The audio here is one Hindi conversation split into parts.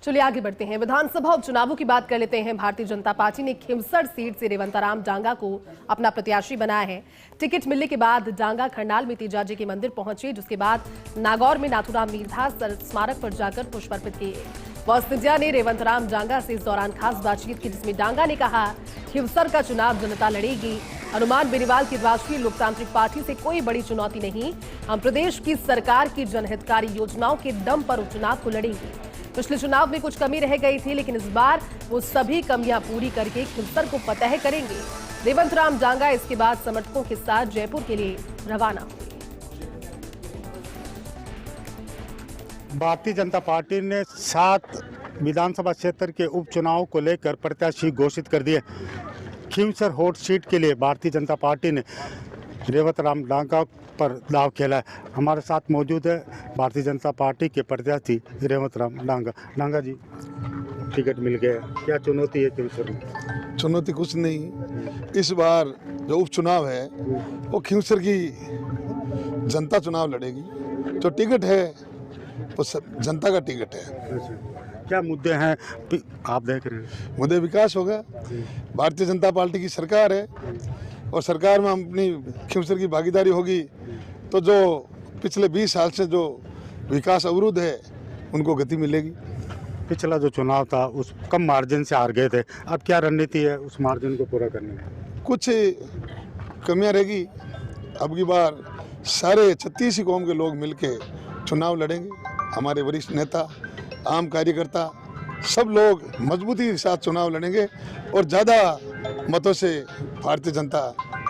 चलिए आगे बढ़ते हैं। विधानसभा उपचुनावों की बात कर लेते हैं। भारतीय जनता पार्टी ने खिंवसर सीट से रेवंतराम डांगा को अपना प्रत्याशी बनाया है। टिकट मिलने के बाद डांगा खरनाल में तीजाजी के मंदिर पहुंचे, जिसके बाद नागौर में नाथूराम मीरधा स्मारक पर जाकर पुष्प अर्पित किए। फर्स्ट इंडिया ने रेवंतराम डांगा से इस दौरान खास बातचीत की, जिसमें डांगा ने कहा खिंवसर का चुनाव जनता लड़ेगी। हनुमान बेनीवाल की राष्ट्रीय लोकतांत्रिक पार्टी से कोई बड़ी चुनौती नहीं, हम प्रदेश की सरकार की जनहितकारी योजनाओं के दम पर उपचुनाव को लड़ेंगे। पिछले चुनाव में कुछ कमी रह गई थी, लेकिन इस बार वो सभी कमियां पूरी करके खिंवसर को फतेह करेंगे। रेवंतराम डांगा इसके बाद समर्थकों के साथ जयपुर के लिए रवाना हुए। भारतीय जनता पार्टी ने 7 विधानसभा क्षेत्र के उपचुनाव को लेकर प्रत्याशी घोषित कर दिए। खिंवसर हॉट सीट के लिए भारतीय जनता पार्टी ने रेवंतराम डांगा पर दाव खेला है। हमारे साथ मौजूद है भारतीय जनता पार्टी के प्रत्याशी रेवंतराम डांगा। डांगा जी, टिकट मिल गया, क्या चुनौती है खिंवसर में? चुनौती कुछ नहीं, इस बार जो उपचुनाव है वो खिंवसर की जनता चुनाव लड़ेगी। जो टिकट है वो जनता का टिकट है। क्या मुद्दे हैं आप देख रहे हैं? मुद्दे विकास होगा। भारतीय जनता पार्टी की सरकार है और सरकार में अपनी खिंवसर की भागीदारी होगी तो जो पिछले 20 साल से जो विकास अवरुद्ध है उनको गति मिलेगी। पिछला जो चुनाव था उस कम मार्जिन से हार गए थे, अब क्या रणनीति है उस मार्जिन को पूरा करने में? कुछ कमियां रहेगी। अब की बार सारे 36 कौम के लोग मिलके चुनाव लड़ेंगे। हमारे वरिष्ठ नेता, आम कार्यकर्ता, सब लोग मजबूती के साथ चुनाव लड़ेंगे और ज़्यादा मतों से भारतीय जनता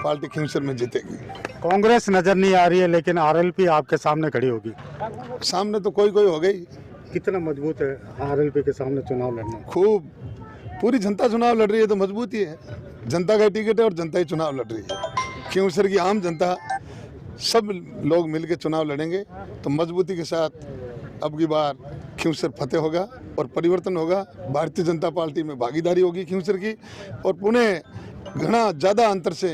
पार्टी खिंवसर में जीतेगी। कांग्रेस नजर नहीं आ रही है, लेकिन आरएलपी आपके सामने खड़ी होगी। सामने तो कोई हो गई। कितना मजबूत है आरएलपी के सामने चुनाव लड़ना? खूब, पूरी जनता चुनाव लड़ रही है तो मजबूती है। जनता का टिकट है और जनता ही चुनाव लड़ रही है। खिंवसर की आम जनता, सब लोग मिलकर चुनाव लड़ेंगे तो मजबूती के साथ अब की बार खिंवसर फतेह होगा और परिवर्तन होगा। भारतीय जनता पार्टी में भागीदारी होगी खिंवसर की और पुनः घना ज़्यादा अंतर से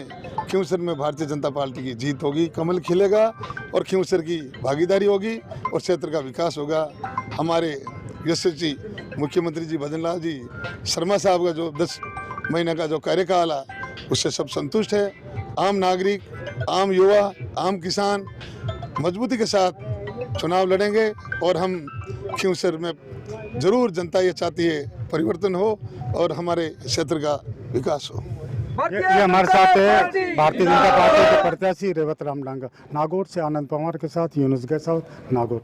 खिंवसर में भारतीय जनता पार्टी की जीत होगी। कमल खिलेगा और खिंवसर की भागीदारी होगी और क्षेत्र का विकास होगा। हमारे यशस्वी मुख्यमंत्री जी भजन लाल जी शर्मा साहब का जो 10 महीने का जो कार्यकाल है उससे सब संतुष्ट है। आम नागरिक, आम युवा, आम किसान मजबूती के साथ चुनाव लड़ेंगे और हम खिंवसर में जरूर, जनता ये चाहती है परिवर्तन हो और हमारे क्षेत्र का विकास हो। ये हमारे साथ है भारतीय जनता पार्टी के प्रत्याशी रेवंतराम डांगा। नागौर से आनंद पवार के साथ यूनुस गैसावत, नागौर।